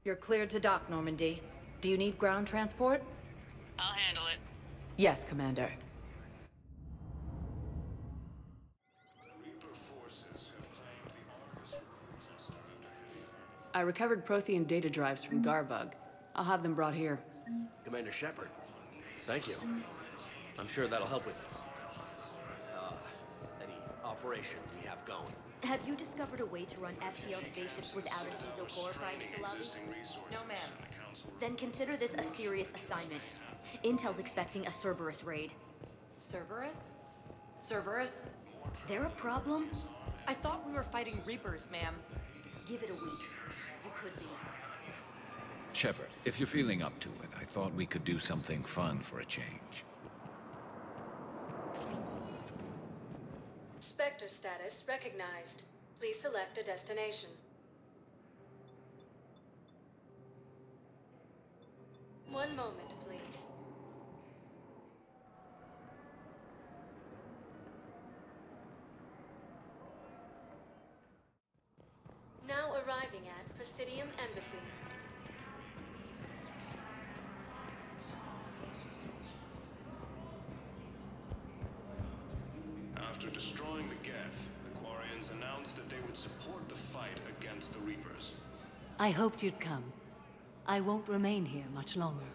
You're cleared to dock, Normandy. Do you need ground transport? I'll handle it. Yes, Commander. I recovered Prothean data drives from Garvug. I'll have them brought here. Commander Shepard, thank you. I'm sure that'll help with any operation we have going. Have you discovered a way to run FTL spaceships without an ezo core private to lobby? No, ma'am. Then consider this a serious assignment. Intel's expecting a Cerberus raid. Cerberus? Cerberus? They're a problem? I thought we were fighting Reapers, ma'am. Give it a week. You could be. Shepard, if you're feeling up to it, I thought we could do something fun for a change. Spectre status recognized. Please select a destination. One moment, please. Now arriving at Presidium Embassy. After destroying the Geth, the Quarians announced that they would support the fight against the Reapers. I hoped you'd come. I won't remain here much longer.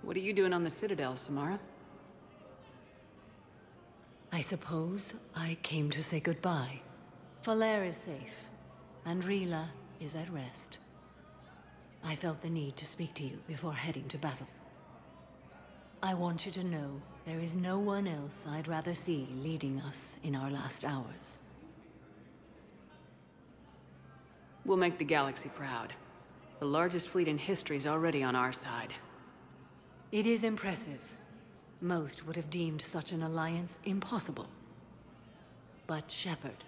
What are you doing on the Citadel, Samara? I suppose I came to say goodbye. Falair is safe, and Rila is at rest. I felt the need to speak to you before heading to battle. I want you to know there is no one else I'd rather see leading us in our last hours. We'll make the galaxy proud. The largest fleet in history is already on our side. It is impressive. Most would have deemed such an alliance impossible. But Shepard,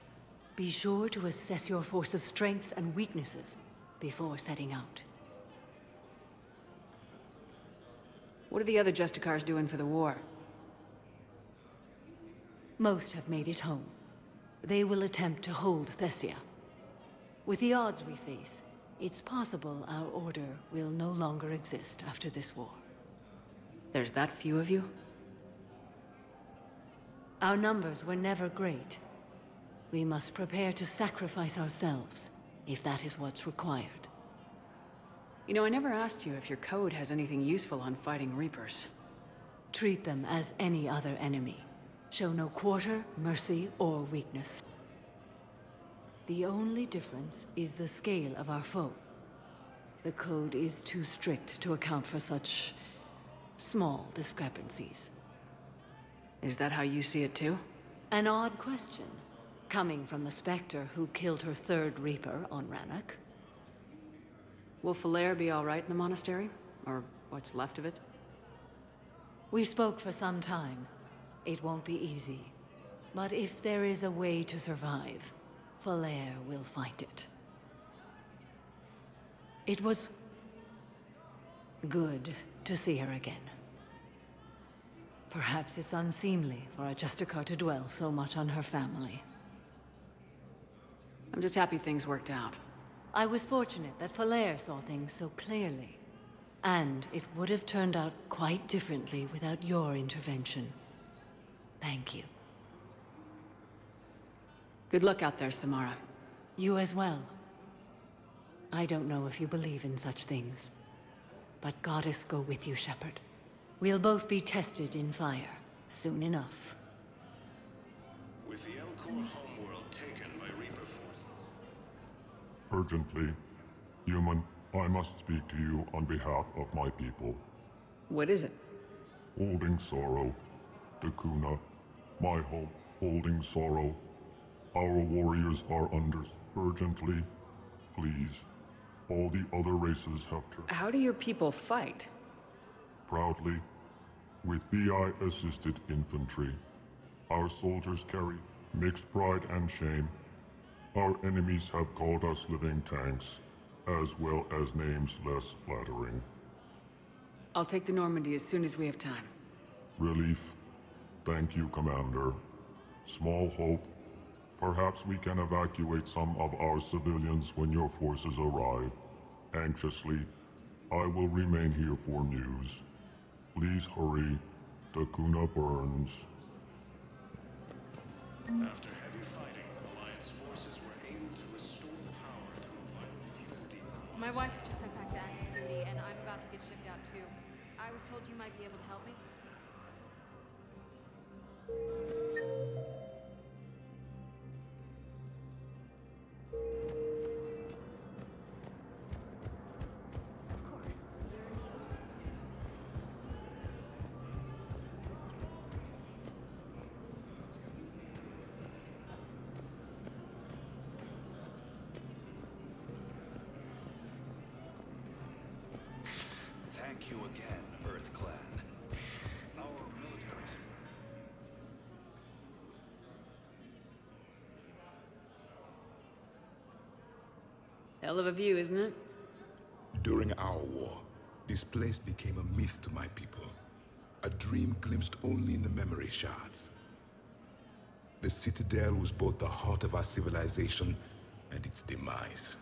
be sure to assess your force's strengths and weaknesses before setting out. What are the other Justicars doing for the war? Most have made it home. They will attempt to hold Thessia. With the odds we face, it's possible our order will no longer exist after this war. There's that few of you? Our numbers were never great. We must prepare to sacrifice ourselves, if that is what's required. You know, I never asked you if your code has anything useful on fighting Reapers. Treat them as any other enemy. Show no quarter, mercy, or weakness. The only difference is the scale of our foe. The code is too strict to account for such small discrepancies. Is that how you see it too? An odd question, coming from the Spectre who killed her third Reaper on Rannoch. Will Falair be all right in the monastery? Or what's left of it? We spoke for some time. It won't be easy. But if there is a way to survive, Falair will find it. It was good to see her again. Perhaps it's unseemly for a Justicar to dwell so much on her family. I'm just happy things worked out. I was fortunate that Falair saw things so clearly. And it would have turned out quite differently without your intervention. Thank you. Good luck out there, Samara. You as well. I don't know if you believe in such things, but Goddess go with you, Shepard. We'll both be tested in fire, soon enough. With the Elcor homeworld taken by Reaper Force. Urgently, human, I must speak to you on behalf of my people. What is it? Holding sorrow. Dakuna, my home, holding sorrow. Our warriors are under. Urgently, please. All the other races have turned. How do your people fight? Proudly, with VI-assisted infantry. Our soldiers carry mixed pride and shame. Our enemies have called us living tanks, as well as names less flattering. I'll take the Normandy as soon as we have time. Relief. Thank you, Commander. Small hope. Perhaps we can evacuate some of our civilians when your forces arrive. Anxiously, I will remain here for news. Please hurry. Takuna burns. After heavy fighting, Alliance forces were able to restore power to a vital few depots. My wife was just sent back to active duty, and I'm about to get shipped out too. I was told you might be able to help me. Of course, you're new. Thank you again, Earth Clan. Our military... Hell of a view, isn't it? During our war, this place became a myth to my people. A dream glimpsed only in the memory shards. The Citadel was both the heart of our civilization and its demise.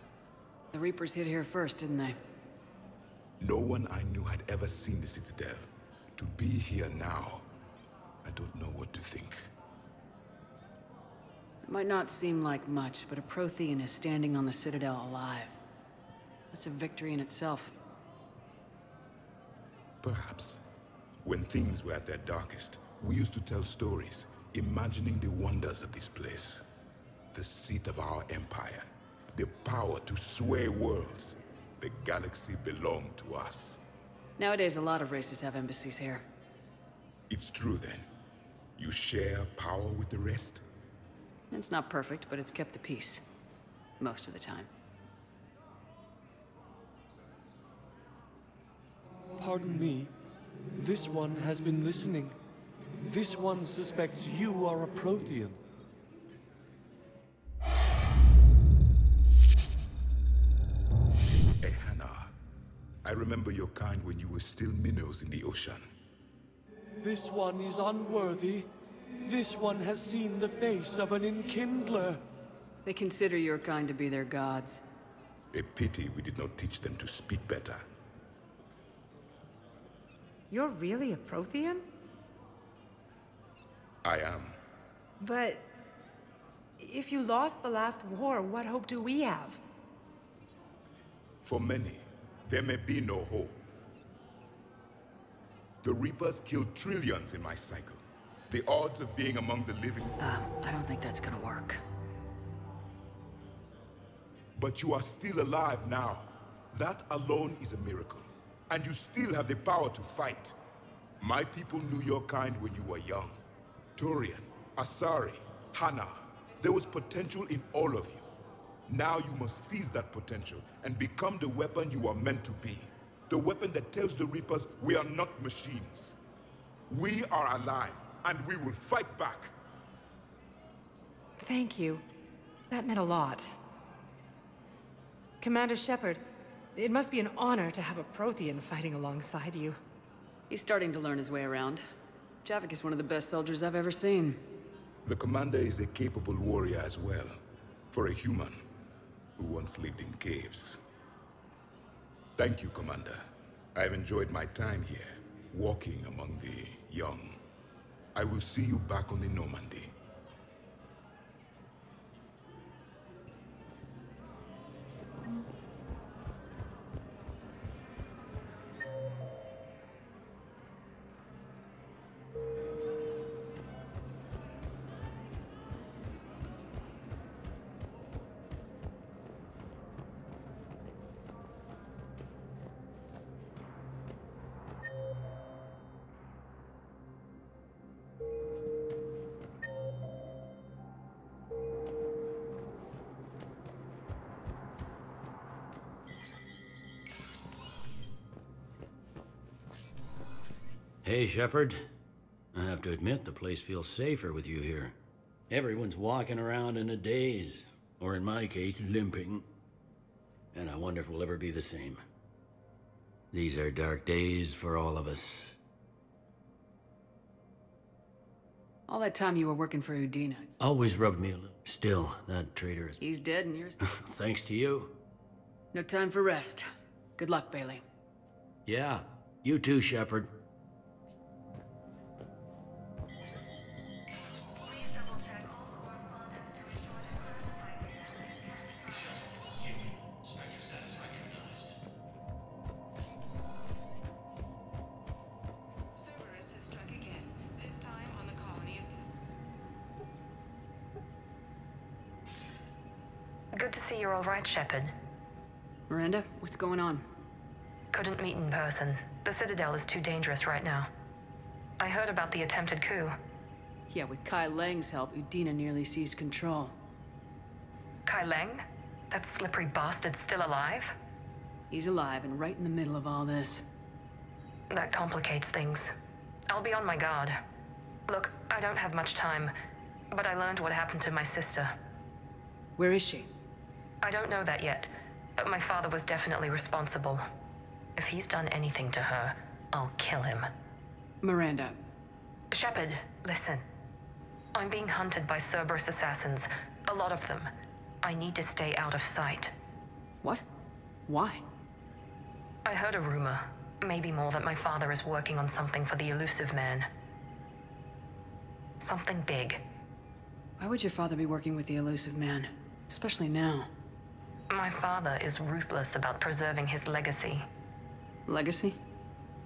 The Reapers hit here first, didn't they? No one I knew had ever seen the Citadel. To be here now, I don't know what to think. It might not seem like much, but a Prothean is standing on the Citadel alive. That's a victory in itself. Perhaps. When things were at their darkest, we used to tell stories, imagining the wonders of this place. The seat of our empire. The power to sway worlds. The galaxy belonged to us. Nowadays, a lot of races have embassies here. It's true then. You share power with the rest? It's not perfect, but it's kept the peace. Most of the time. Pardon me. This one has been listening. This one suspects you are a Prothean. Hey, Hannah. I remember your kind when you were still minnows in the ocean. This one is unworthy. This one has seen the face of an enkindler. They consider your kind to be their gods. A pity we did not teach them to speak better. You're really a Prothean? I am. But if you lost the last war, what hope do we have? For many, there may be no hope. The Reapers killed trillions in my cycle. The odds of being among the living... I don't think that's gonna work. But you are still alive now. That alone is a miracle. And you still have the power to fight. My people knew your kind when you were young. Turian, Asari, Hana. There was potential in all of you. Now you must seize that potential and become the weapon you are meant to be. The weapon that tells the Reapers we are not machines. We are alive, and we will fight back. Thank you. That meant a lot. Commander Shepard, it must be an honor to have a Prothean fighting alongside you. He's starting to learn his way around. Javik is one of the best soldiers I've ever seen. The commander is a capable warrior as well. For a human who once lived in caves. Thank you, Commander. I've enjoyed my time here, walking among the young. I will see you back on the Normandy. Hey, Shepard. I have to admit, the place feels safer with you here. Everyone's walking around in a daze, or in my case, limping. And I wonder if we'll ever be the same. These are dark days for all of us. All that time you were working for Udina. Always rubbed me a little. Still, that traitor is... He's dead and yours... Thanks to you. No time for rest. Good luck, Bailey. Yeah, you too, Shepard. Good to see you're all right, Shepard. Miranda, what's going on? Couldn't meet in person. The Citadel is too dangerous right now. I heard about the attempted coup. Yeah, with Kai Lang's help, Udina nearly seized control. Kai Lang? That slippery bastard's still alive? He's alive and right in the middle of all this. That complicates things. I'll be on my guard. Look, I don't have much time, but I learned what happened to my sister. Where is she? I don't know that yet, but my father was definitely responsible. If he's done anything to her, I'll kill him. Miranda. Shepard, listen. I'm being hunted by Cerberus assassins. A lot of them. I need to stay out of sight. What? Why? I heard a rumor, maybe more, that my father is working on something for the Elusive Man. Something big. Why would your father be working with the Elusive Man? Especially now. My father is ruthless about preserving his legacy. Legacy?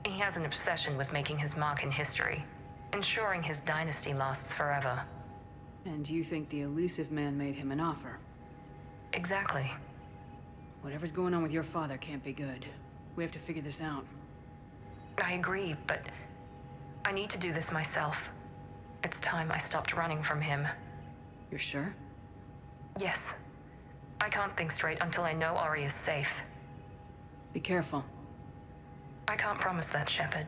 He has an obsession with making his mark in history, ensuring his dynasty lasts forever. And you think the Elusive Man made him an offer? Exactly. Whatever's going on with your father can't be good. We have to figure this out. I agree, but I need to do this myself. It's time I stopped running from him. You're sure? Yes. I can't think straight until I know Ori is safe. Be careful. I can't promise that, Shepard.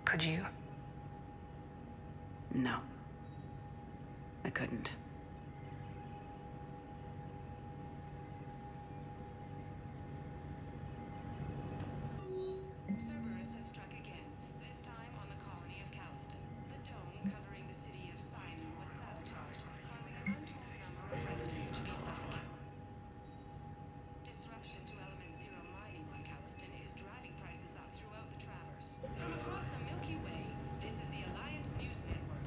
Could you? No. I couldn't. Cerberus has struck again, this time on the colony of Calliston. The dome covering the city of Sinai was sabotaged, causing an untold number of residents to be suffocated. Disruption to Element Zero mining on Calliston is driving prices up throughout the Traverse. From across the Milky Way, this is the Alliance News Network.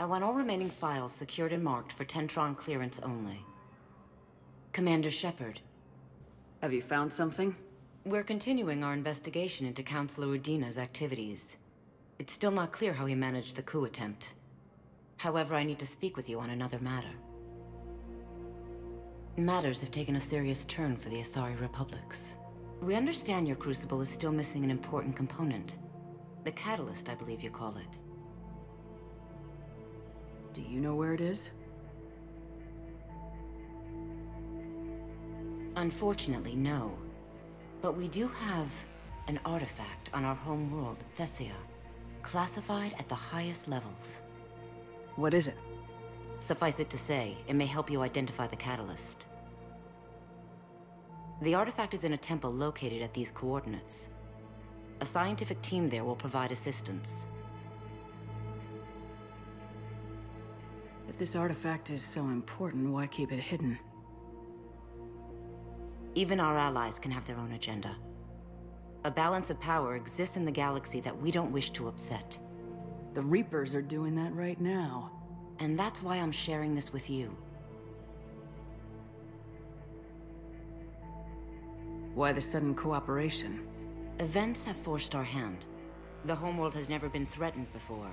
I want all remaining files secured and marked for Tentron clearance only. Commander Shepard. Have you found something? We're continuing our investigation into Councilor Udina's activities. It's still not clear how he managed the coup attempt. However, I need to speak with you on another matter. Matters have taken a serious turn for the Asari Republics. We understand your crucible is still missing an important component. The catalyst, I believe you call it. Do you know where it is? Unfortunately, no. But we do have an artifact on our home world, Thessia, classified at the highest levels. What is it? Suffice it to say, it may help you identify the catalyst. The artifact is in a temple located at these coordinates. A scientific team there will provide assistance. If this artifact is so important, why keep it hidden? Even our allies can have their own agenda. A balance of power exists in the galaxy that we don't wish to upset. The Reapers are doing that right now. And that's why I'm sharing this with you. Why the sudden cooperation? Events have forced our hand. The homeworld has never been threatened before.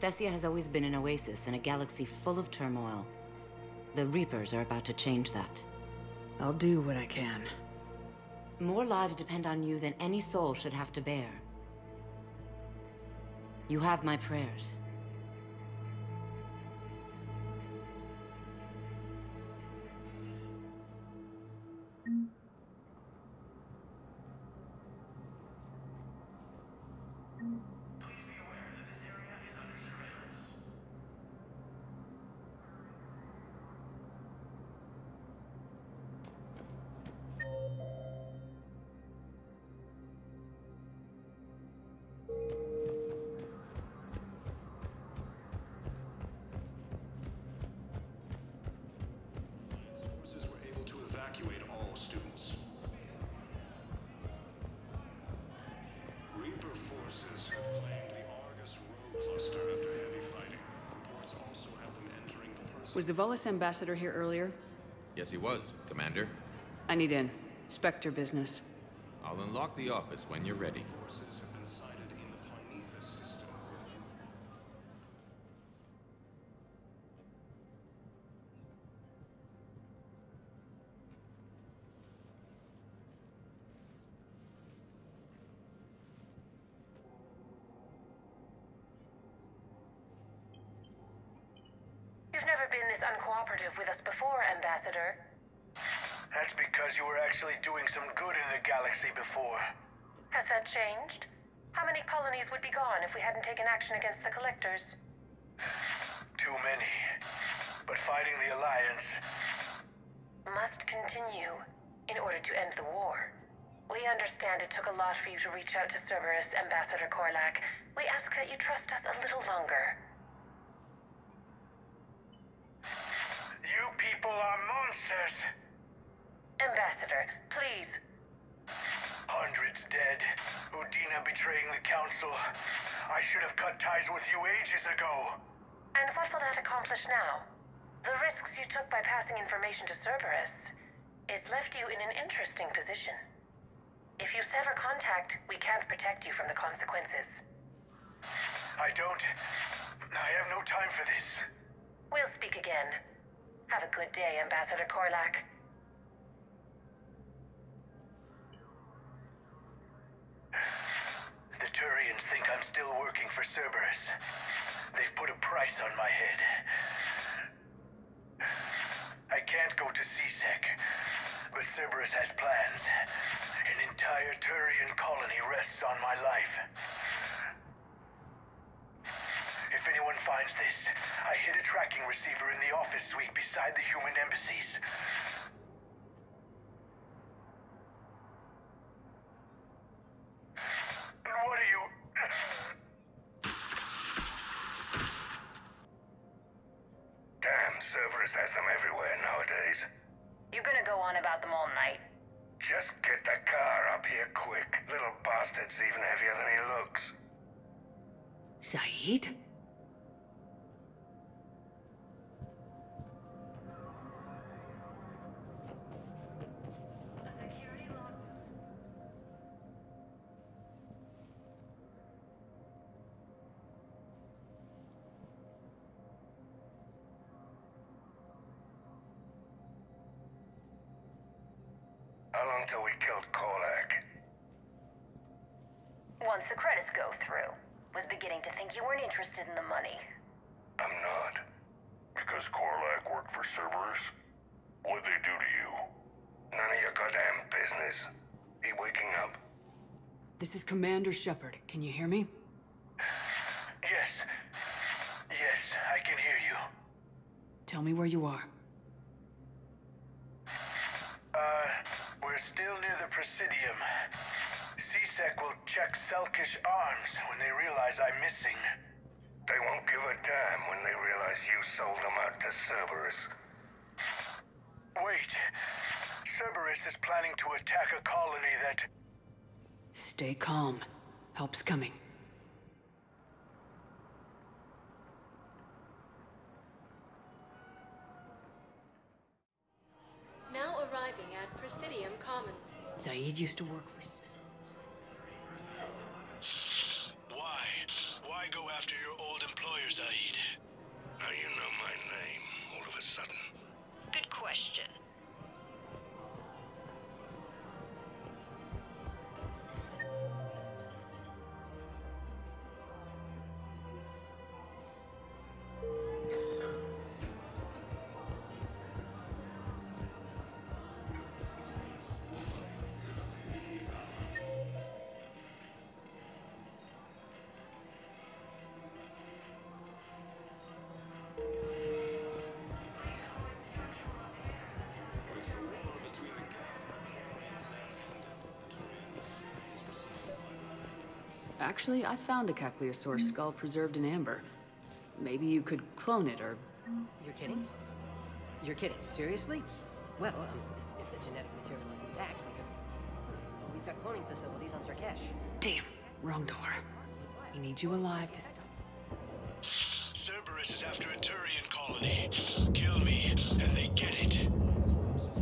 Thessia has always been an oasis in a galaxy full of turmoil. The Reapers are about to change that. I'll do what I can. More lives depend on you than any soul should have to bear. You have my prayers. Was the Volus ambassador here earlier? Yes, he was, Commander. I need in. Spectre business. I'll unlock the office when you're ready. Forces have been sighted in the Prometheus system. You've never been this uncooperative with us before, Ambassador. That's because you were actually doing some good in the galaxy before. Has that changed? How many colonies would be gone if we hadn't taken action against the Collectors? Too many. But fighting the Alliance must continue in order to end the war. We understand it took a lot for you to reach out to Cerberus, Ambassador Korlak. We ask that you trust us a little longer. You people are monsters! Ambassador, please. Hundreds dead. Udina betraying the Council. I should have cut ties with you ages ago. And what will that accomplish now? The risks you took by passing information to Cerberus. It's left you in an interesting position. If you sever contact, we can't protect you from the consequences. I have no time for this. We'll speak again. Have a good day, Ambassador Korlak. The Turians think I'm still working for Cerberus. They've put a price on my head. I can't go to CSEC, but Cerberus has plans. An entire Turian colony rests on my life. If anyone finds this, I hid a tracking receiver in the office suite beside the human embassies. What are you... Damn, Cerberus has them everywhere nowadays. You're gonna go on about them all night. Just get the car up here quick. Little bastard's even heavier than he looks. Saeed? How long till we killed Korlak? Once the credits go through. Was beginning to think you weren't interested in the money. I'm not. Because Korlak worked for Cerberus? What'd they do to you? None of your goddamn business. He waking up? This is Commander Shepard. Can you hear me? Yes. Yes, I can hear you. Tell me where you are. We're still near the Presidium. CSEC will check Selkish arms when they realize I'm missing. They won't give a damn when they realize you sold them out to Cerberus. Wait. Cerberus is planning to attack a colony that... Stay calm. Help's coming. Now arriving at Presidium Commons. Saeed used to work for... Why go after your old employer, Zaid? How you know my name all of a sudden? Good question. Actually, I found a Caccliosaur skull preserved in amber. Maybe you could clone it, or... You're kidding? You're kidding. Seriously? Well, if the genetic material is intact, we've got cloning facilities on Sarkesh. Damn, wrong door. He needs you alive to stop. Cerberus is after a Turian colony. Kill me, and they get it.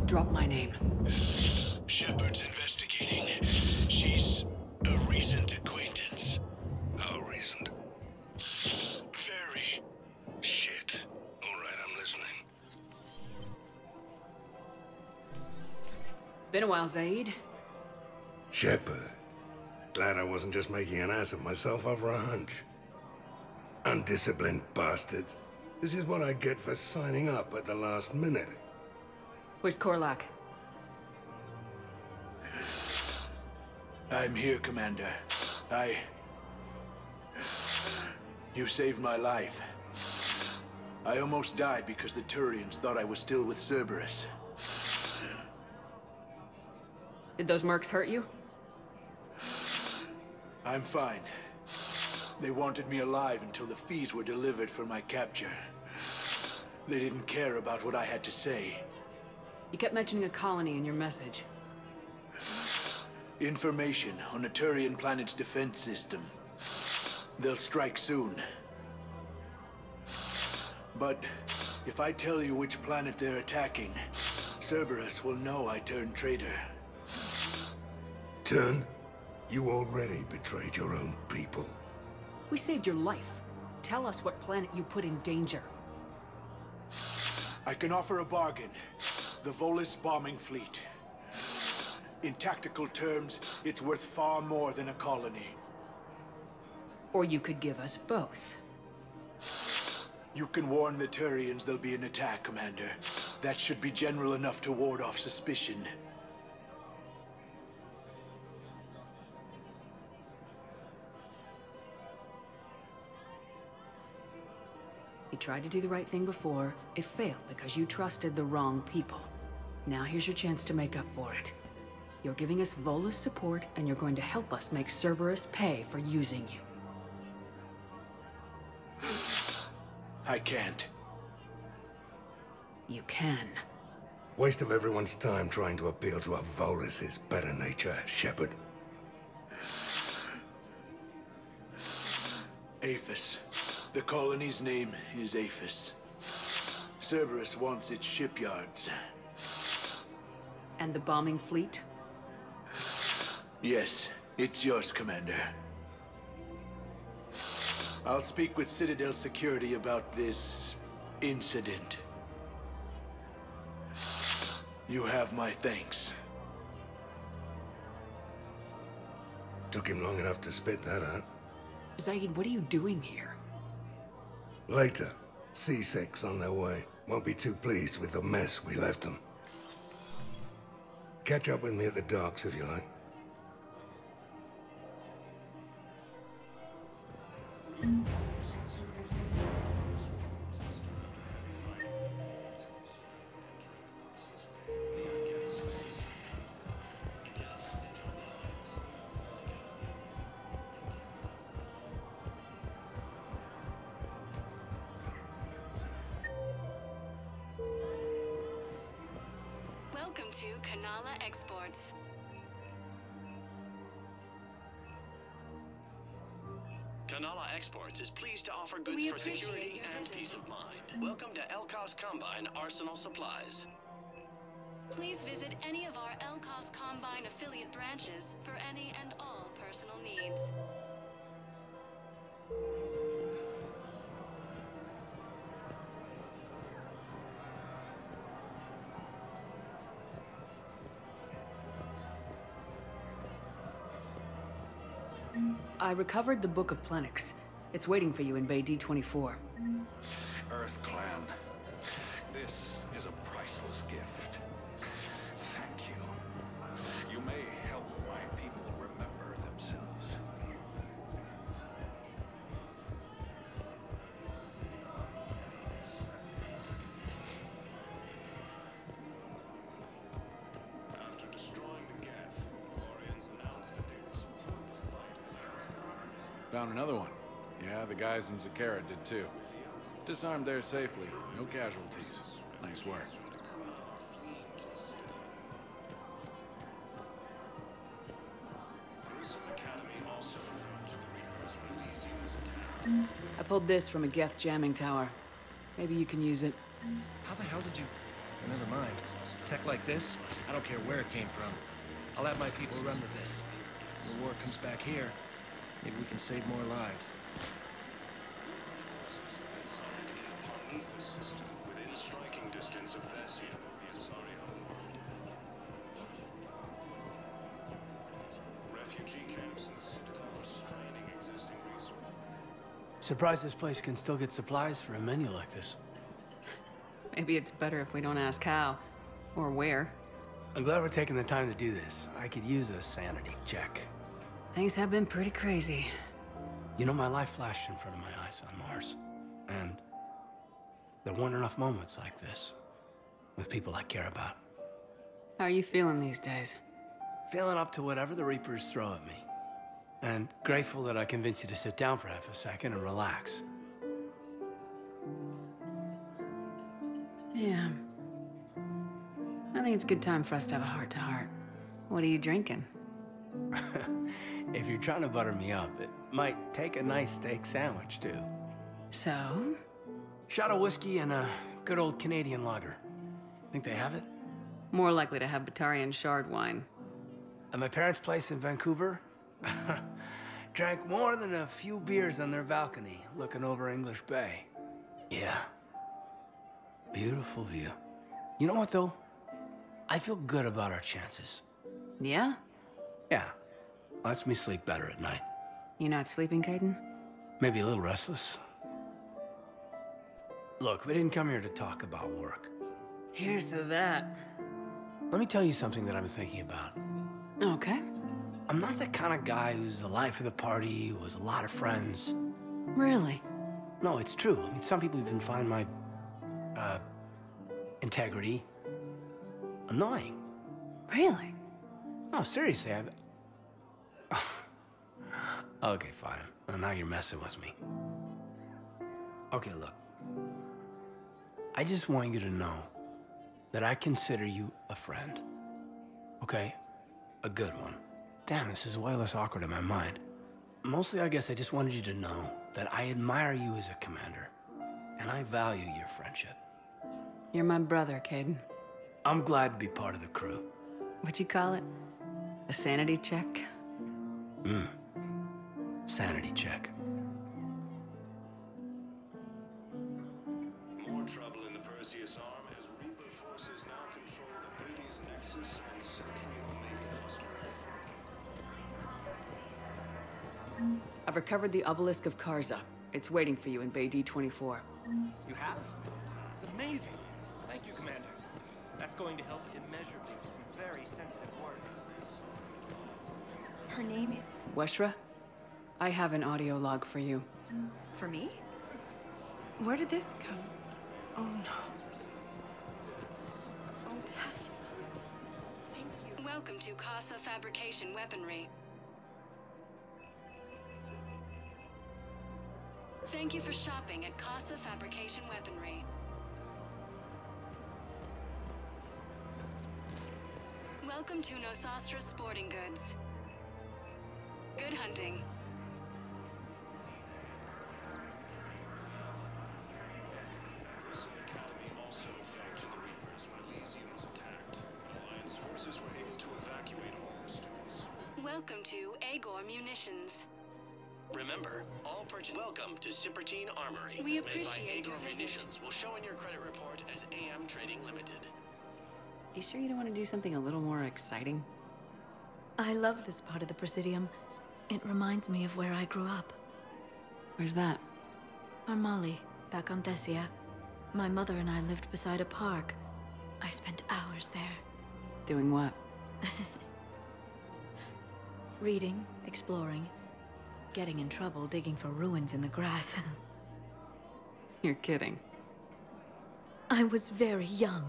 Drop my name. Shepard's investigating. She's a recent acquaintance. How recent? Very. Shit. All right, I'm listening. Been a while, Zaid. Shepard. Glad I wasn't just making an ass of myself over a hunch. Undisciplined bastards. This is what I get for signing up at the last minute. Where's Korlak? I'm here, Commander. You saved my life. I almost died because the Turians thought I was still with Cerberus. Did those mercs hurt you? I'm fine. They wanted me alive until the fees were delivered for my capture. They didn't care about what I had to say. You kept mentioning a colony in your message. Information on a Turian planet's defense system. They'll strike soon. But if I tell you which planet they're attacking, Cerberus will know I turned traitor. Turned? You already betrayed your own people. We saved your life. Tell us what planet you put in danger. I can offer a bargain. The Volus bombing fleet. In tactical terms, it's worth far more than a colony. Or you could give us both. You can warn the Turians there'll be an attack, Commander. That should be general enough to ward off suspicion. You tried to do the right thing before. It failed because you trusted the wrong people. Now here's your chance to make up for it. You're giving us Volus support, and you're going to help us make Cerberus pay for using you. I can't. You can. Waste of everyone's time trying to appeal to a Volus's better nature, Shepard. Aphis. The colony's name is Aphis. Cerberus wants its shipyards. And the bombing fleet? Yes, it's yours, Commander. I'll speak with Citadel Security about this incident. You have my thanks. Took him long enough to spit that out. Zaid, what are you doing here? Later, C6 on their way. Won't be too pleased with the mess we left them. Catch up with me at the docks if you like. Welcome to Kanala Exports. Kanala Exports is pleased to offer goods We for appreciate security your and visit. peace of mind. Welcome to Elkos Combine Arsenal Supplies. Please visit any of our Elkos Combine affiliate branches for any and all personal needs. I recovered the Book of Plenix. It's waiting for you in Bay D24. Earth Clan, this is a priceless gift. Thank you. You may help my people remember themselves. After destroying the Geth, Glorians announced that they would support the fight against Found another one. Yeah, the guys in Zakara did too. Disarmed there safely. No casualties. Nice work. Grissom Academy also found the Reapers when these units attacked. I pulled this from a Geth jamming tower. Maybe you can use it. How the hell did you... Oh, never mind. Tech like this, I don't care where it came from. I'll have my people run with this. When the war comes back here, maybe we can save more lives. Within striking distance of Thessia, the Asari homeworld. Refugee camps and citadels straining existing resources. Surprised this place can still get supplies for a menu like this. Maybe it's better if we don't ask how. Or where. I'm glad we're taking the time to do this. I could use a sanity check. Things have been pretty crazy. You know, my life flashed in front of my eyes on Mars. And there weren't enough moments like this with people I care about. How are you feeling these days? Feeling up to whatever the Reapers throw at me. And grateful that I convinced you to sit down for half a second and relax. Yeah. I think it's a good time for us to have a heart-to-heart. What are you drinking? If you're trying to butter me up, it might take a nice steak sandwich, too. So? Shot of whiskey and a good old Canadian lager. Think they have it? More likely to have Batarian shard wine. At my parents' place in Vancouver, drank more than a few beers on their balcony, looking over English Bay. Yeah. Beautiful view. You know what, though? I feel good about our chances. Yeah? Yeah. Lets me sleep better at night. You not sleeping, Caden? Maybe a little restless. Look, we didn't come here to talk about work. Here's to that. Let me tell you something that I've been thinking about. Okay. I'm not the kind of guy who's the life of the party, who has a lot of friends. Really? No, it's true. I mean, some people even find my, integrity annoying. Really? No, seriously, Okay, fine. Well, now you're messing with me. Okay, look. I just want you to know that I consider you a friend. Okay? A good one. Damn, this is way less awkward in my mind. Mostly, I guess I just wanted you to know that I admire you as a commander, and I value your friendship. You're my brother, Caden. I'm glad to be part of the crew. What'd you call it? A sanity check? Sanity check. More trouble in the Perseus arm as Reaper forces now control the Hades Nexus and Sentry Omega cluster. I've recovered the obelisk of Karza. It's waiting for you in Bay D24. You have? It's amazing. Thank you, Commander. That's going to help immeasurably with some very sensitive work. Her name is... Weshra, I have an audio log for you. For me? Where did this come? Oh, no. Oh, Tash. Thank you. Welcome to Casa Fabrication Weaponry. Thank you for shopping at Casa Fabrication Weaponry. Welcome to Nosastra Sporting Goods. Good hunting. Academy also fell to the Reapers when these units attacked. Alliance forces were able to evacuate all the students. Welcome to Agor Munitions. Remember, all purchase. Welcome to Sippertine Armory. We Made by appreciate your Agor visit. Munitions will show in your credit report as AM Trading Limited. You sure you don't want to do something a little more exciting? I love this part of the Presidium. It reminds me of where I grew up. Where's that? Armali, back on Thessia. My mother and I lived beside a park. I spent hours there. Doing what? Reading, exploring, getting in trouble digging for ruins in the grass. You're kidding. I was very young.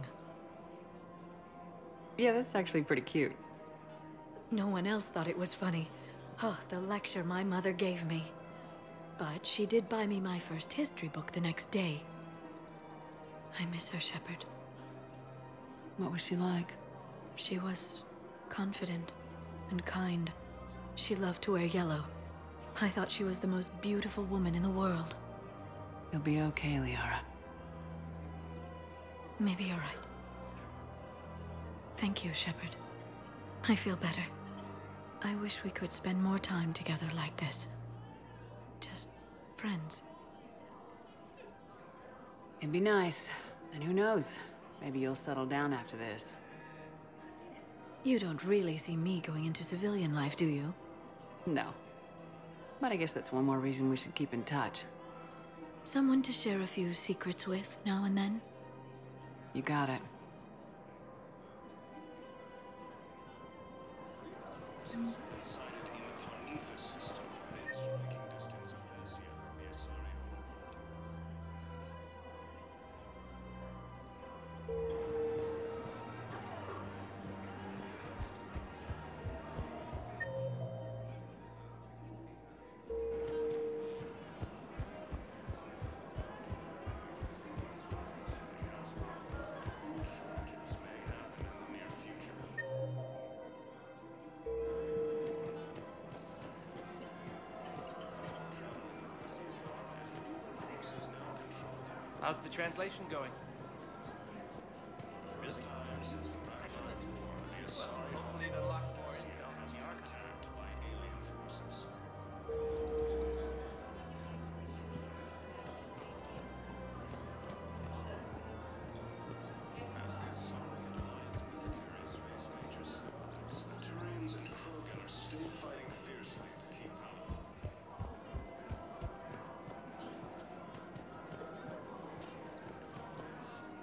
Yeah, that's actually pretty cute. No one else thought it was funny. Oh, the lecture my mother gave me. But she did buy me my first history book the next day. I miss her, Shepard. What was she like? She was confident and kind. She loved to wear yellow. I thought she was the most beautiful woman in the world. You'll be okay, Liara. Maybe you're right. Thank you, Shepard. I feel better. I wish we could spend more time together like this. Just friends. It'd be nice. And who knows? Maybe you'll settle down after this. You don't really see me going into civilian life, do you? No. But I guess that's one more reason we should keep in touch. Someone to share a few secrets with now and then? You got it. How's the translation going? Hopefully it unlocks more intel from the archive. The Turians and Krogan are still fighting fiercely to keep power.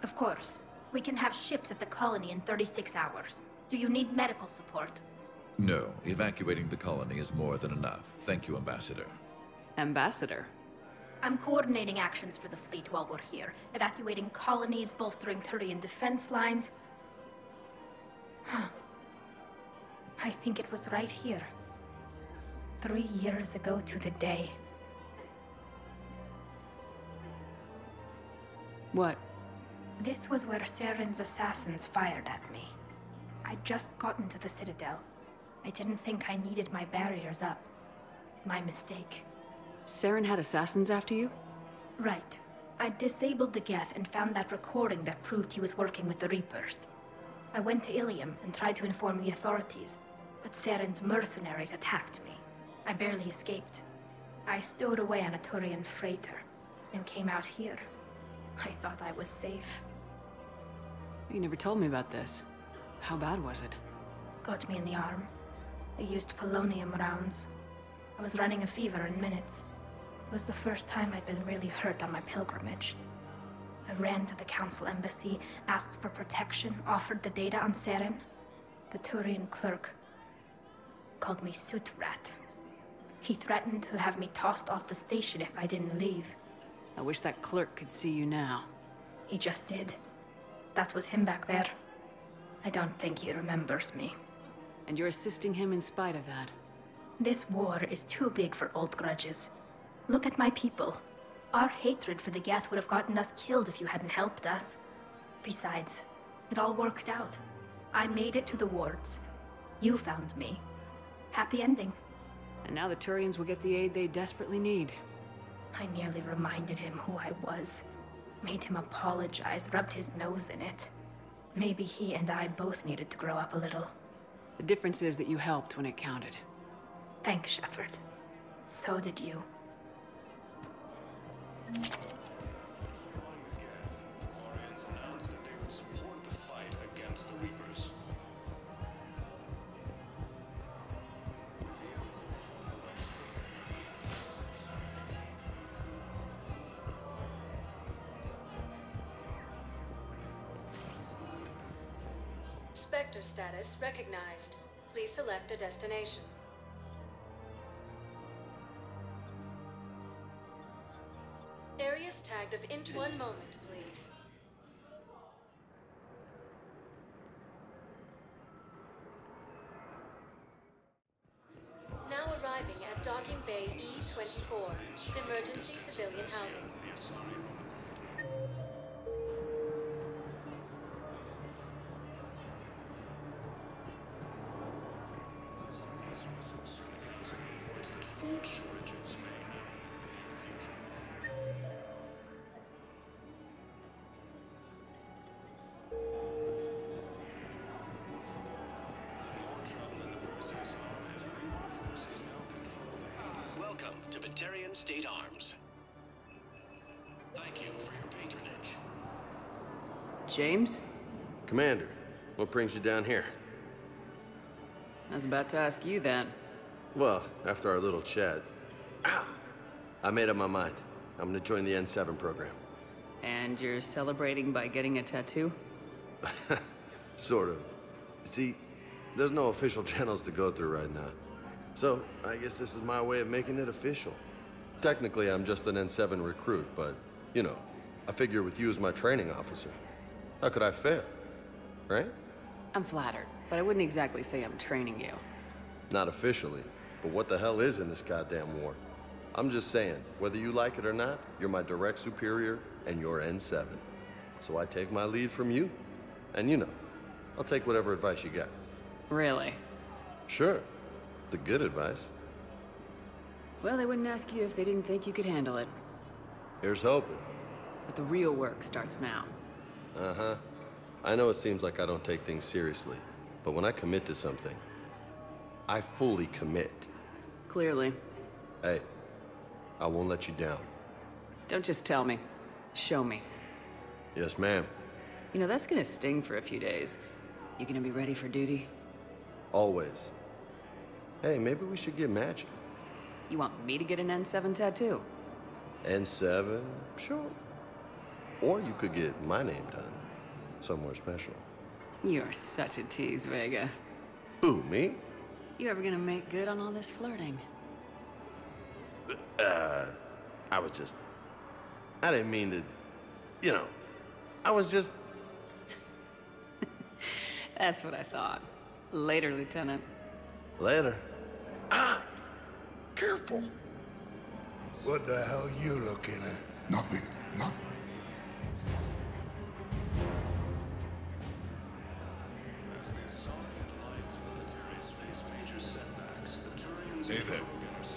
Of course. We can have ships at the colony in 36 hours. Do you need medical support? No, evacuating the colony is more than enough. Thank you, Ambassador. Ambassador? I'm coordinating actions for the fleet while we're here. Evacuating colonies, bolstering Turian defense lines. I think it was right here. 3 years ago to the day. What? This was where Saren's assassins fired at me. I'd just gotten to the Citadel. I didn't think I needed my barriers up. My mistake. Saren had assassins after you? Right. I disabled the Geth and found that recording that proved he was working with the Reapers. I went to Ilium and tried to inform the authorities, but Saren's mercenaries attacked me. I barely escaped. I stowed away on a Turian freighter and came out here. I thought I was safe. You never told me about this. How bad was it? Got me in the arm. They used polonium rounds. I was running a fever in minutes. It was the first time I'd been really hurt on my pilgrimage. I ran to the Council embassy, asked for protection, offered the data on Saren. The Turian clerk called me Soot Rat. He threatened to have me tossed off the station if I didn't leave. I wish that clerk could see you now. He just did. That was him back there. I don't think he remembers me. And you're assisting him in spite of that. This war is too big for old grudges. Look at my people. Our hatred for the Geth would have gotten us killed if you hadn't helped us. Besides, it all worked out. I made it to the wards. You found me. Happy ending. And now the Turians will get the aid they desperately need. I nearly reminded him who I was. Made him apologize, rubbed his nose in it. Maybe he and I both needed to grow up a little. The difference is that you helped when it counted. Thanks, Shepard. So did you. Quarians announced that they would support the fight against the Reapers. Spectre status recognized. Please select a destination. Areas tagged of interest. One moment, please. Now arriving at Docking Bay E24, emergency civilian housing. Food shortages may happen in the future. Welcome to Batarian State Arms. Thank you for your patronage. James? Commander, what brings you down here? I was about to ask you that. Well, after our little chat, I made up my mind. I'm gonna join the N7 program. And you're celebrating by getting a tattoo? Sort of. See, there's no official channels to go through right now. So, I guess this is my way of making it official. Technically, I'm just an N7 recruit, but, you know, I figure with you as my training officer, how could I fail? Right? I'm flattered, but I wouldn't exactly say I'm training you. Not officially, but what the hell is in this goddamn war? I'm just saying, whether you like it or not, you're my direct superior, and you're N7. So I take my lead from you. And you know, I'll take whatever advice you got. Really? Sure. The good advice. Well, they wouldn't ask you if they didn't think you could handle it. Here's hoping. But the real work starts now. Uh-huh. I know it seems like I don't take things seriously, but when I commit to something, I fully commit. Clearly. Hey, I won't let you down. Don't just tell me. Show me. Yes, ma'am. You know, that's gonna sting for a few days. You gonna be ready for duty? Always. Hey, maybe we should get matching. You want me to get an N7 tattoo? N7? Sure. Or you could get my name done. Somewhere special. You're such a tease, Vega. Who, me? You ever gonna make good on all this flirting? I didn't mean to, you know, I was just... That's what I thought. Later, Lieutenant. Later. Careful. What the hell you looking at? Nothing. Nothing. Hey there.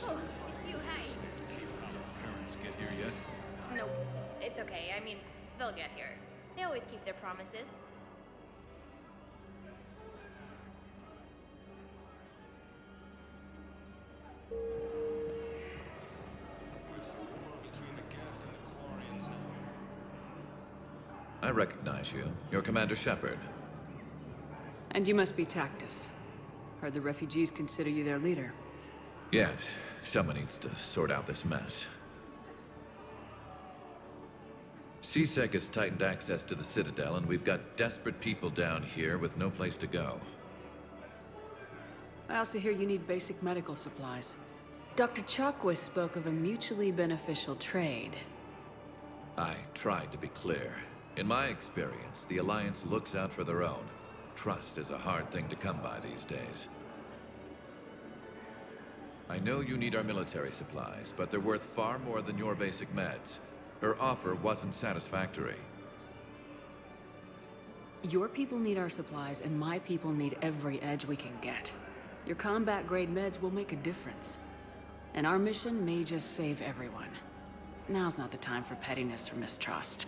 Oh, you, hi. Parents get here yet? Nope. It's okay. I mean, they'll get here. They always keep their promises. I recognize you. You're Commander Shepard. And you must be Tactus. Heard the refugees consider you their leader. Yes, someone needs to sort out this mess. CSEC has tightened access to the Citadel, and we've got desperate people down here with no place to go. I also hear you need basic medical supplies. Dr. Chakwas spoke of a mutually beneficial trade. I tried to be clear. In my experience, the Alliance looks out for their own. Trust is a hard thing to come by these days. I know you need our military supplies, but they're worth far more than your basic meds. Her offer wasn't satisfactory. Your people need our supplies, and my people need every edge we can get. Your combat-grade meds will make a difference. And our mission may just save everyone. Now's not the time for pettiness or mistrust.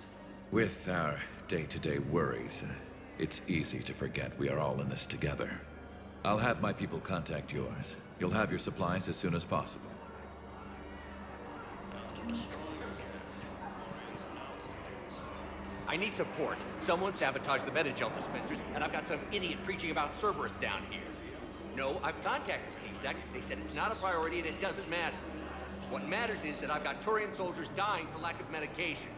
With our day-to-day worries, it's easy to forget we are all in this together. I'll have my people contact yours. You'll have your supplies as soon as possible. I need support. Someone sabotaged the Metagel dispensers, and I've got some idiot preaching about Cerberus down here. No, I've contacted CSEC. They said it's not a priority and it doesn't matter. What matters is that I've got Turian soldiers dying for lack of medication.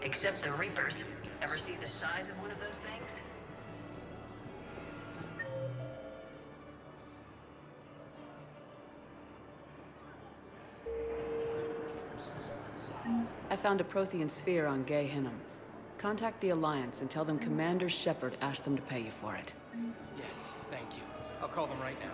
Except the Reapers. Ever see the size of one of those things? I found a Prothean sphere on Gay Hinnom. Contact the Alliance and tell them Commander Shepard asked them to pay you for it. Yes, thank you. I'll call them right now.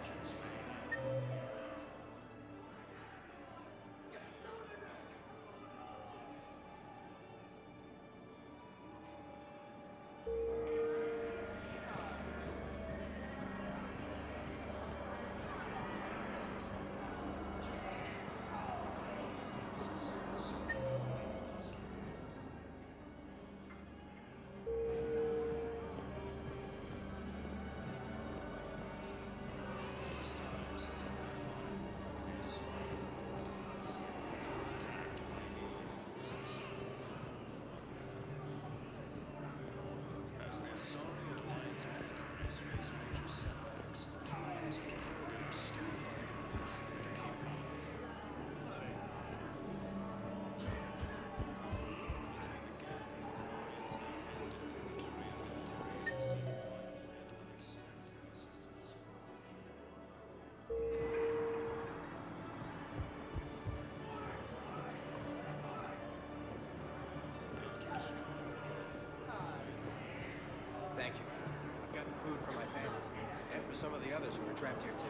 others who are trapped here too.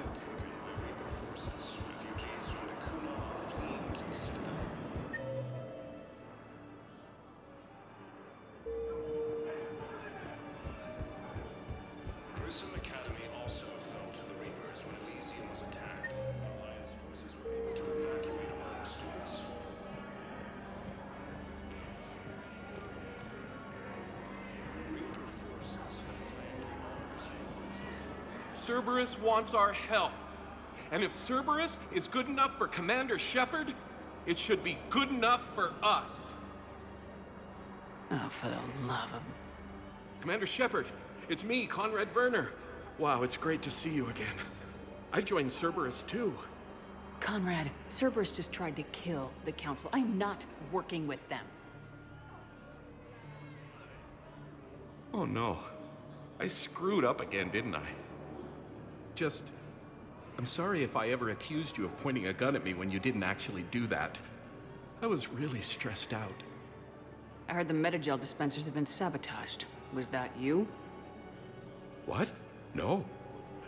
Refugees from Dakuna are fleeing to the citadel. Grissom Academy also fell to the Reapers when Elysium was attacked. Alliance forces were able to evacuate among the students. Reaper forces have planned enormous. Cerberus wants our help. And if Cerberus is good enough for Commander Shepard, it should be good enough for us. Oh, for the love of... Commander Shepard, it's me, Conrad Werner. Wow, it's great to see you again. I joined Cerberus too. Conrad, Cerberus just tried to kill the Council. I'm not working with them. Oh no. I screwed up again, didn't I? I'm sorry if I ever accused you of pointing a gun at me when you didn't actually do that. I was really stressed out. I heard the Metagel dispensers have been sabotaged. Was that you? What? No.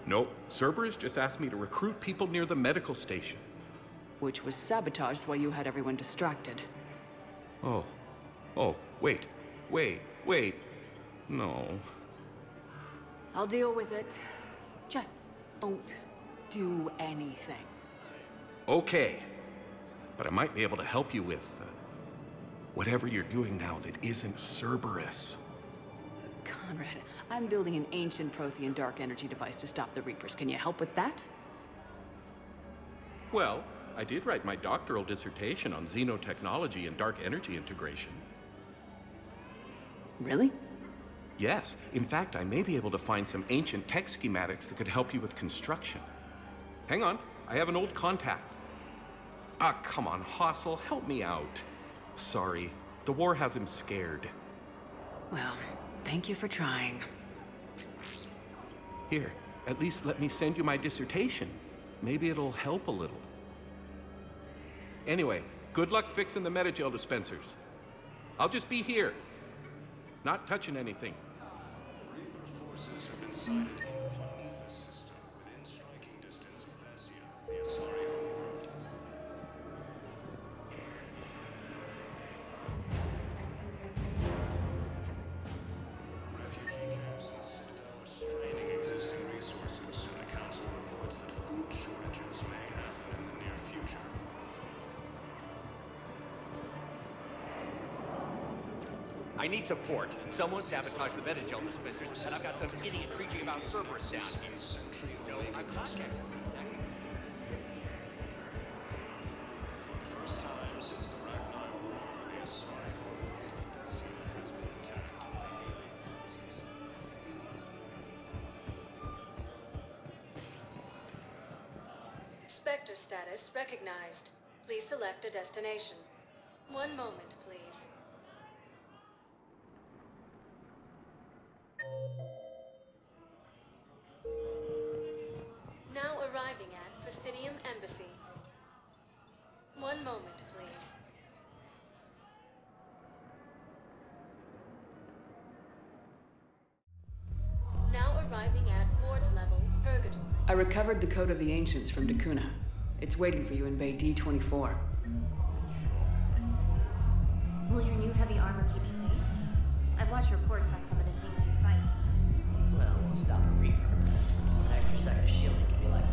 No, Cerberus just asked me to recruit people near the medical station. Which was sabotaged while you had everyone distracted. Oh, wait. No. I'll deal with it. Just don't do anything. Okay. But I might be able to help you with whatever you're doing now that isn't Cerberus. Conrad, I'm building an ancient Prothean dark energy device to stop the Reapers. Can you help with that? Well, I did write my doctoral dissertation on xenotechnology and dark energy integration. Really? Yes. In fact, I may be able to find some ancient tech schematics that could help you with construction. Hang on, I have an old contact. Ah, come on, Hossel, help me out. Sorry, the war has him scared. Well, thank you for trying. Here, at least let me send you my dissertation. Maybe it'll help a little. Anyway, good luck fixing the Metagel dispensers. I'll just be here. Not touching anything. Reaper forces have been sighted in the Prometheus system within striking distance of Thessia, the Asari homeworld. Refugee camps in the Citadel are straining existing resources, and the Council reports that food shortages may happen in the near future. I need support. Someone sabotaged the Metagel dispensers, and I've got some idiot preaching about Cerberus down here. No, I'm contacting First time since the Ragnar War, the Asari homeworld of Thessia has been attacked by alien forces. Spectre status recognized. Please select a destination. One moment, please. Now arriving at Presidium Embassy. One moment, please. Now arriving at Ward's level, Purgatory. I recovered the Code of the Ancients from Dakuna. It's waiting for you in Bay D24. Will your new heavy armor keep you safe? I've watched reports on some of the things you fight. Well, we'll stop a Reaper. An extra second of shielding can be like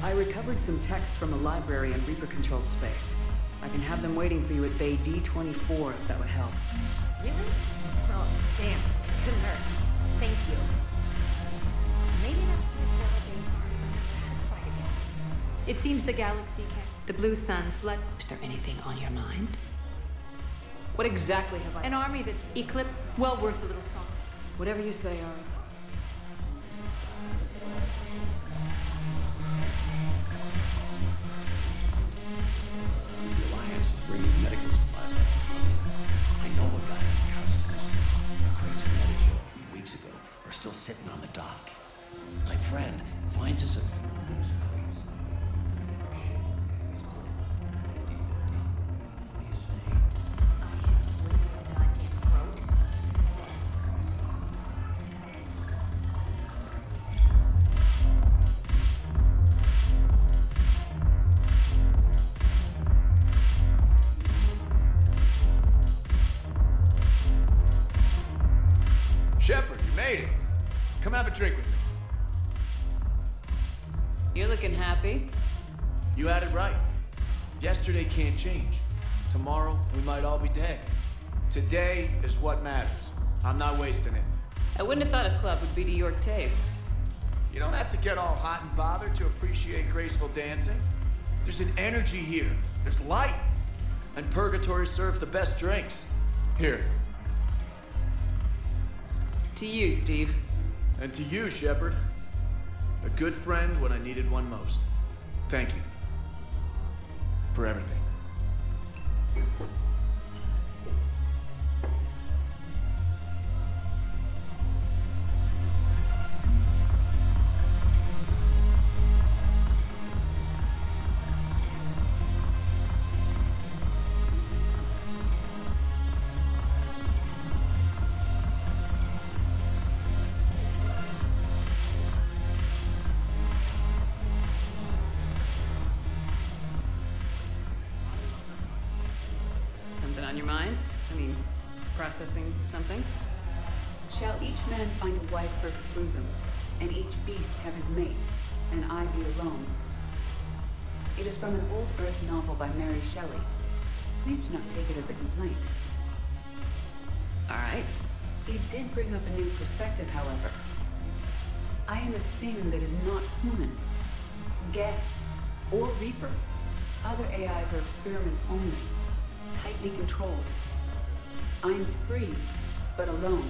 I recovered some texts from a library in Reaper-controlled space. I can have them waiting for you at Bay D24 if that would help. Really? Well, damn. Couldn't hurt. Thank you. Maybe next time it's not like they fight again. It seems the galaxy the Blue Suns fled. Is there anything on your mind? What exactly have I... An army that's eclipsed, well worth a little song. Whatever you say, The Alliance is bringing medical supplies back. I know a guy in customs. The crates of Medicaid from weeks ago are still sitting on the dock. My friend finds us a few loose crates. What do you say? Shepard, you made it. Come have a drink with me. You're looking happy. You had it right. Yesterday can't change. Tomorrow, we might all be dead. Today is what matters. I'm not wasting it. I wouldn't have thought a club would be to your tastes. You don't have to get all hot and bothered to appreciate graceful dancing. There's an energy here. There's light. And Purgatory serves the best drinks. Here. To you, Steve. And to you, Shepard. A good friend when I needed one most. Thank you. For everything. On your mind? I mean, processing something? Shall each man find a wife for his bosom, and each beast have his mate, and I be alone? It is from an old Earth novel by Mary Shelley. Please do not take it as a complaint. All right. It did bring up a new perspective, however. I am a thing that is not human. Geth or Reaper. Other AIs are experiments only. Tightly controlled. I am free, but alone.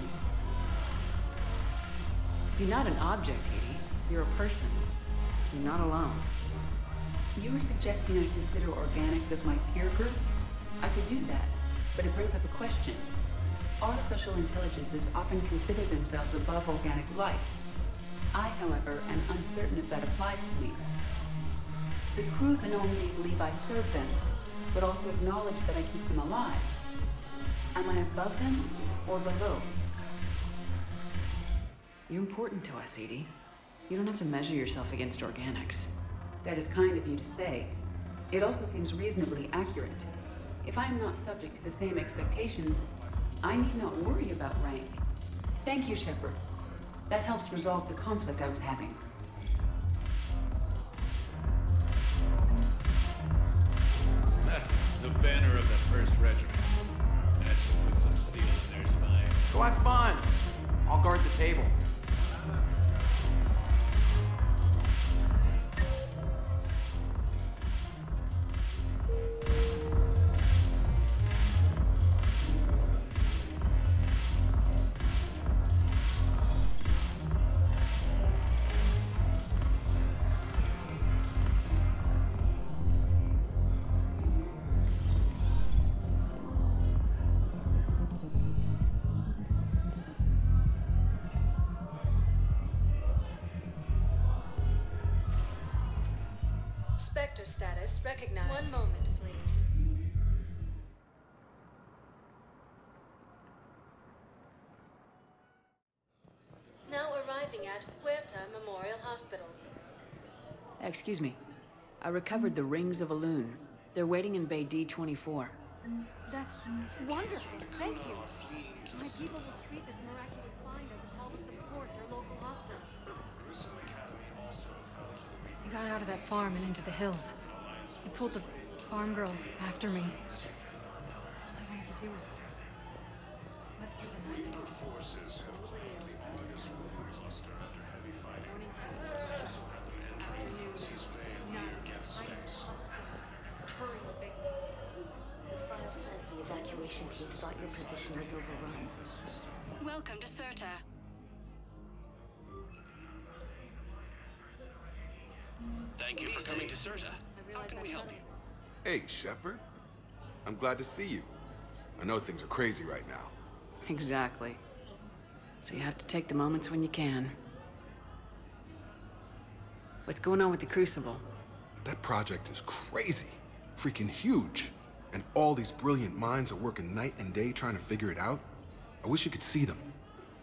You're not an object, Edie. You're a person. You're not alone. You were suggesting I consider organics as my peer group? I could do that, but it brings up a question. Artificial intelligences often consider themselves above organic life. I, however, am uncertain if that applies to me. The crew can only believe I serve them, but also acknowledge that I keep them alive. Am I above them or below? You're important to us, Edie. You don't have to measure yourself against organics. That is kind of you to say. It also seems reasonably accurate. If I am not subject to the same expectations, I need not worry about rank. Thank you, Shepard. That helps resolve the conflict I was having. The banner of the 1st Regiment. That should put some steel in their spine. Go have fun. I'll guard the table. Spectre status recognized. One moment, please. Now arriving at Huerta Memorial Hospital. Excuse me. I recovered the rings of Elune. They're waiting in Bay D24. That's wonderful. Thank you. My people will treat this miraculous find as a help support their local hospitals. I got out of that farm and into the hills. I pulled the farm girl after me. All I wanted to do was slip through the night. Our forces have quietly entered this ruined cluster after heavy fighting. Entering this veil near Geth's Necks. The file says the evacuation team thought your position was overrun. Welcome to Serta. Thank you for coming to CERTA. How can we help you? Hey, Shepard. I'm glad to see you. I know things are crazy right now. Exactly. So you have to take the moments when you can. What's going on with the Crucible? That project is crazy. Freaking huge. And all these brilliant minds are working night and day trying to figure it out. I wish you could see them.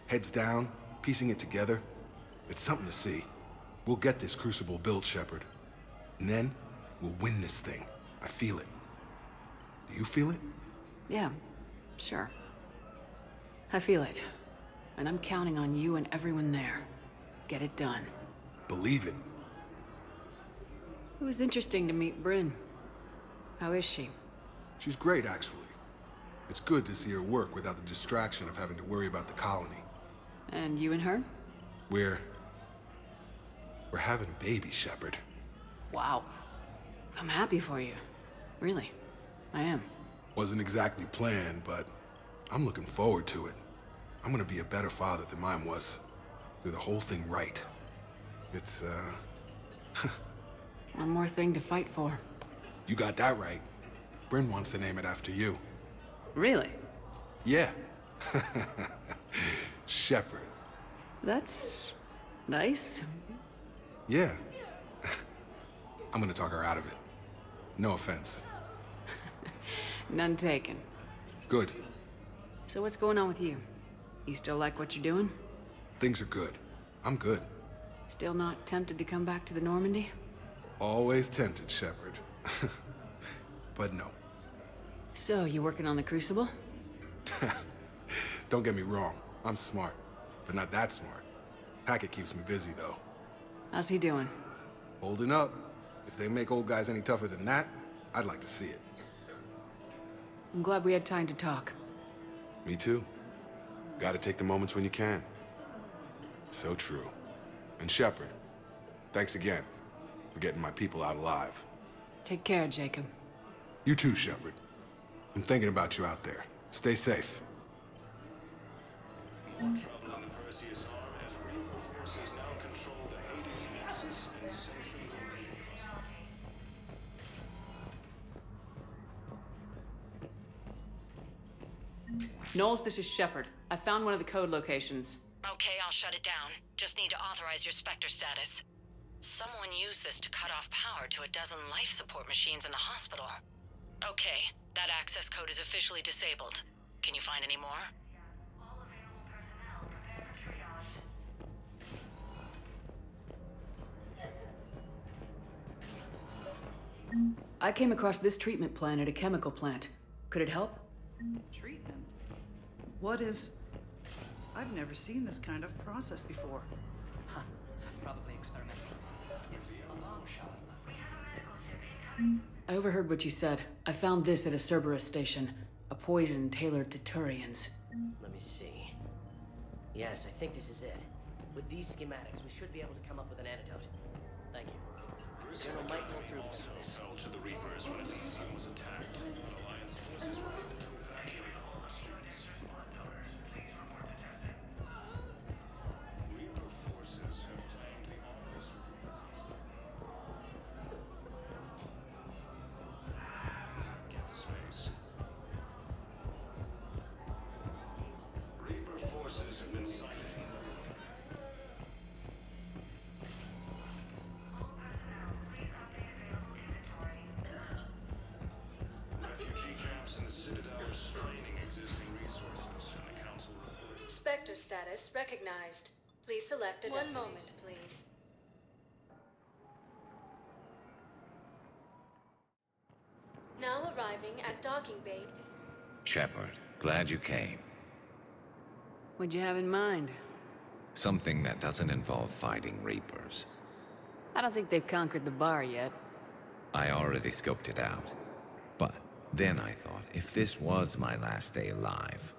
Heads down, piecing it together. It's something to see. We'll get this Crucible built, Shepard. And then, we'll win this thing. I feel it. Do you feel it? Yeah, sure. I feel it. And I'm counting on you and everyone there. Get it done. Believe it. It was interesting to meet Bryn. How is she? She's great, actually. It's good to see her work without the distraction of having to worry about the colony. And you and her? We're having a baby, Shepard. Wow. I'm happy for you. Really. I am. Wasn't exactly planned, but I'm looking forward to it. I'm gonna be a better father than mine was. Do the whole thing right. It's, One more thing to fight for. You got that right. Bryn wants to name it after you. Really? Yeah. Shepard. That's nice. Yeah. I'm gonna talk her out of it. No offense. None taken. Good. So what's going on with you? You still like what you're doing? Things are good. I'm good. Still not tempted to come back to the Normandy? Always tempted, Shepard. But no. So, you working on the Crucible? Don't get me wrong. I'm smart. But not that smart. Hackett keeps me busy, though. How's he doing? Holding up. If they make old guys any tougher than that, I'd like to see it. I'm glad we had time to talk. Me too. Gotta take the moments when you can. So true. And Shepard, thanks again for getting my people out alive. Take care, Jacob. You too, Shepard. I'm thinking about you out there. Stay safe. More trouble in the Perseus arm as Reaper forces now control the Hades Nexus and Central Domain. Knowles, this is Shepard. I found one of the code locations. Okay, I'll shut it down. Just need to authorize your Spectre status. Someone used this to cut off power to a dozen life support machines in the hospital. Okay, that access code is officially disabled. Can you find any more? I came across this treatment plan at a chemical plant. Could it help? Treatment? What is... I've never seen this kind of process before. Huh. Probably experimental. It's a long shot. I overheard what you said. I found this at a Cerberus station. A poison tailored to Turians. Let me see. Yes, I think this is it. With these schematics, we should be able to come up with an antidote. Thank you. General might go through Also fell to the Reapers when Elysium was attacked. Alliance forces were able to evacuate all the students. Reaper forces have claimed the office. Get space. Reaper forces have been sighted. Refugee camps in the Citadel are straining existing resources, and the Council reports. Spectre status recognized. Please select a One moment, please. Now arriving at docking bay. Shepard, glad you came. What'd you have in mind? Something that doesn't involve fighting Reapers. I don't think they've conquered the bar yet. I already scoped it out. But then I thought, if this was my last day alive,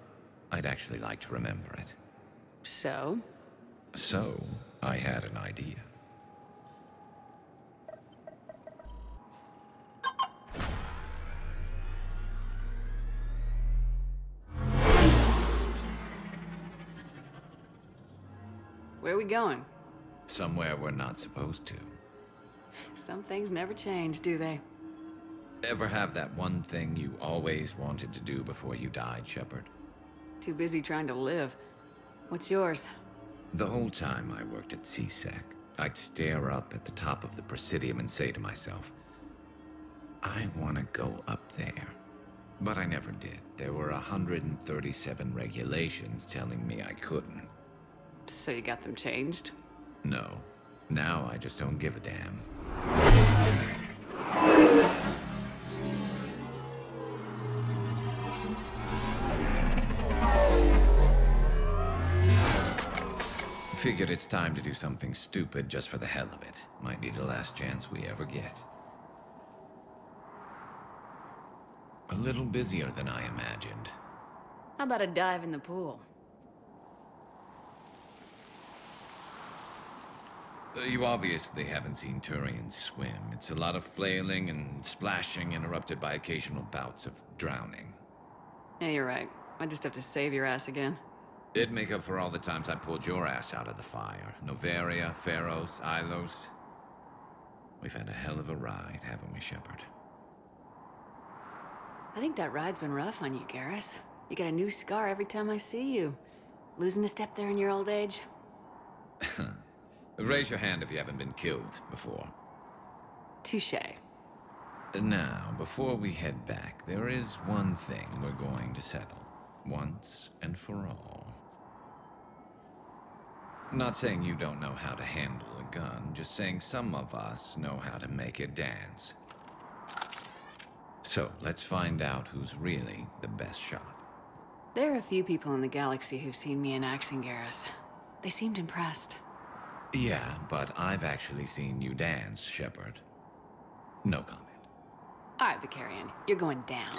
I'd actually like to remember it. So? So, I had an idea. Where are we going? Somewhere we're not supposed to. Some things never change, do they? Ever have that one thing you always wanted to do before you died, Shepard? Too busy trying to live. What's yours? The whole time I worked at CSEC, I'd stare up at the top of the Presidium and say to myself, I want to go up there. But I never did. There were 137 regulations telling me I couldn't. So you got them changed? No. Now I just don't give a damn. Figured it's time to do something stupid just for the hell of it. Might be the last chance we ever get. A little busier than I imagined. How about a dive in the pool? You obviously haven't seen Turians swim. It's a lot of flailing and splashing interrupted by occasional bouts of drowning. Yeah, you're right. I just have to save your ass again. It'd make up for all the times I pulled your ass out of the fire. Noveria, Pharos, Ilos. We've had a hell of a ride, haven't we, Shepard? I think that ride's been rough on you, Garrus. You get a new scar every time I see you. Losing a step there in your old age? Raise your hand if you haven't been killed before. Touché. Now, before we head back, there is one thing we're going to settle. Once and for all. Not saying you don't know how to handle a gun, just saying some of us know how to make it dance. So, let's find out who's really the best shot. There are a few people in the galaxy who've seen me in action, Garrus. They seemed impressed. Yeah, but I've actually seen you dance, Shepard. No comment. All right, Vicarian, you're going down.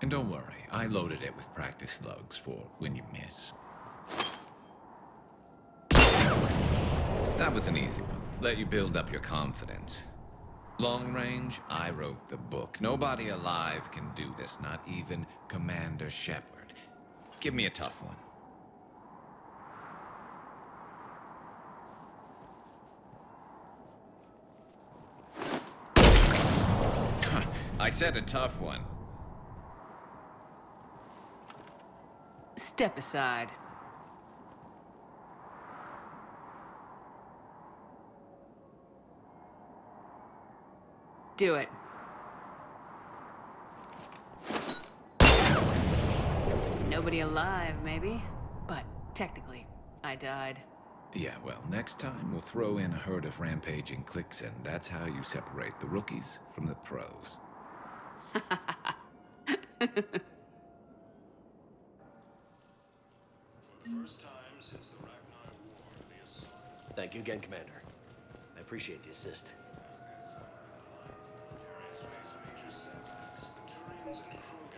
And don't worry, I loaded it with practice slugs for when you miss. That was an easy one. Let you build up your confidence. Long range, I wrote the book. Nobody alive can do this, not even Commander Shepard. Give me a tough one. I said a tough one. Step aside. Do it. Nobody alive, maybe? But technically, I died. Yeah, well, next time we'll throw in a herd of rampaging cliques, and that's how you separate the rookies from the pros. Thank you again, Commander. I appreciate the assist.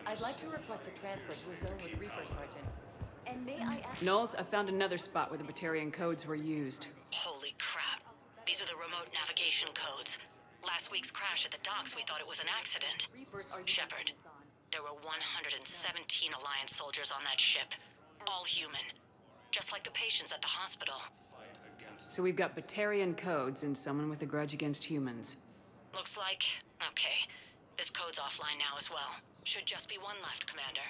I'd like to request a transfer to a zone with Reaper, Sergeant. And may I ask... Knowles, I found another spot where the Batarian codes were used. Holy crap. These are the remote navigation codes. Last week's crash at the docks, we thought it was an accident. Shepard, there were 117 Alliance soldiers on that ship. All human. Just like the patients at the hospital. So we've got Batarian codes and someone with a grudge against humans. Looks like... okay. This code's offline now as well. Should just be one left, Commander.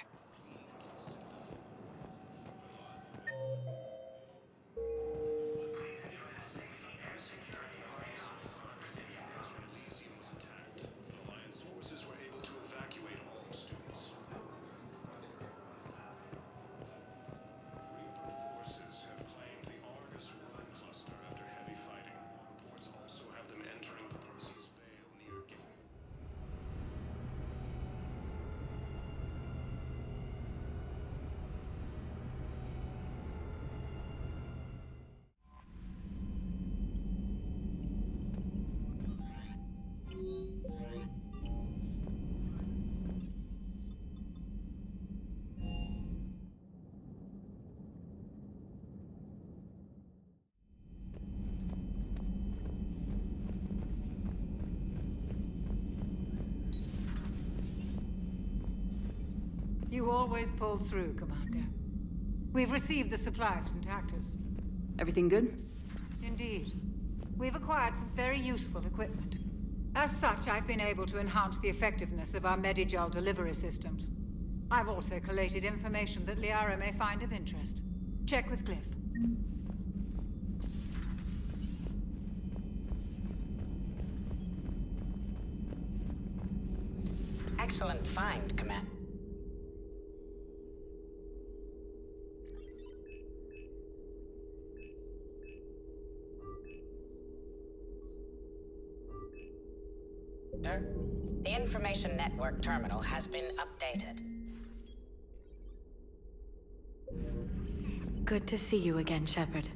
You always pull through, Commander. We've received the supplies from Tactus. Everything good? Indeed. we've acquired some very useful equipment. As such, I've been able to enhance the effectiveness of our Medigel delivery systems. I've also collated information that Liara may find of interest. Check with Cliff. Excellent find, Command. The information network terminal has been updated. Good to see you again, Shepard.